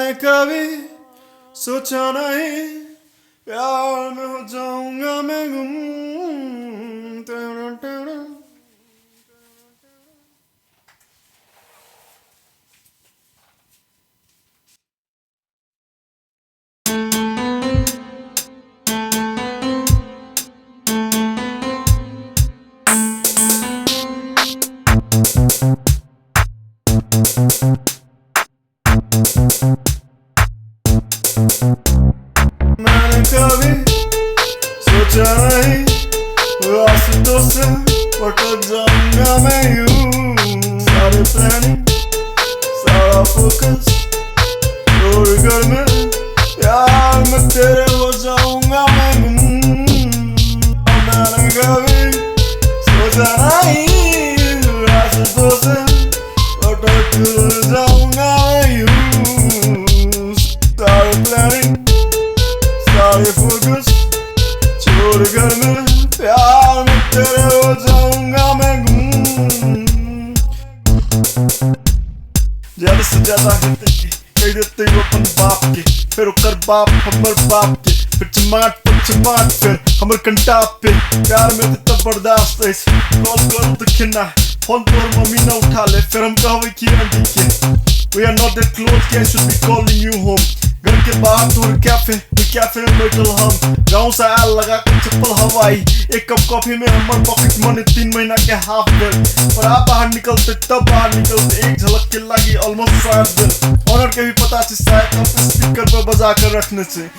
मैंने कभी सोचा नहीं प्यार में हो जाऊंगा मैं गुम। मैंने कभी सोचा नहीं रास्तों से भटक जाऊंगा मैं यूं। सारे प्लानिंग सारा फोकस छोड़कर मैं प्यार में तेरे हो जाऊंगा मैं गुम। मैंने कभी सोचा नहीं रास्तों से भटक जाऊंगा मैं यूं। सारे प्लानिंग सारे फोकस छोड़कर मैं प्यार में तेरे हो जाऊंगा मैं गुम। ज्यादा से ज्यादा कहते कि कह देते हो अपन बाप के, फिर ओकर बाप हमर बाप के, फिर चमाट पर चमाट, फिर हमर कंटाप पे। प्यार में तो बर्दाश्त है, कॉल करो तो खिना, फोन पर मम्मी ना उठा ले, फिर हम कहवे कि आंटी के we are not that close कि I should be calling you home। घर के बाहर दूर कैफे में बैठल हम, गाँव से आयल लगा कर चप्पल हवाई, एक कप कॉफी में हमर पॉकेट मनी 3 महीना के हाफ बिल। और आप बाहर निकलते तब बाहर निकलते एक झलक के लगी ऑलमोस्ट 7 दिन। ऑनर के भी पता थी शायद तब स्पीकर पर बजा कर रखने से।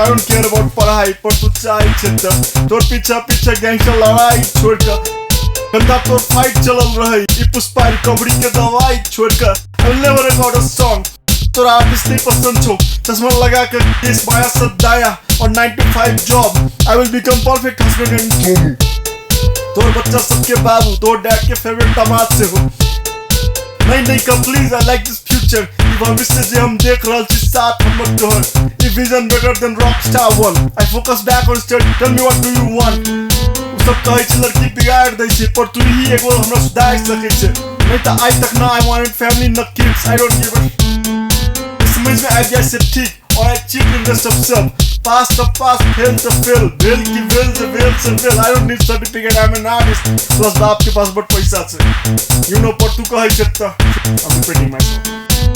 I don't care about पढ़ाई पर तू चाहे छेता, तोर पीछा पीछे गैंगस्टर लड़ाई छोड़कर गंदा तोर फाइट चलल रही, ई पुष्पा रिकवरी के दवाई छोड़कर। I will never record a song तोरा आर्टिस्ट नहीं पसंद छो, चश्मा लगा कर देश माया सदाया और 9 to 5 job. I will become perfect husband and home। तोर बच्चा सबके बाबू, तोर डैड के फेवरेट दामाद से हो। नहीं come please, I like this future। भविष्य जे हम देख रहल छी साथ हमर तोहर, ई vision better than rockstar one. I focus back on study, tell me what do you want। उ सब कहै छै लड़की बिगाड़ दै छै, पर तू ही एगो हमरा सुधार सकै छै। नहीं त आइ तक ना I wanted family न kids, I don't give a। समझ में आ गया से ठीक, और I cheat in the सब pass the pass, fail the fail, fail की fail से fail। I don't need certificate, I'm an artist। plus बाप के पास बड़ पैसा छै, you know, पर तू कहै छै त I'm repeating myself।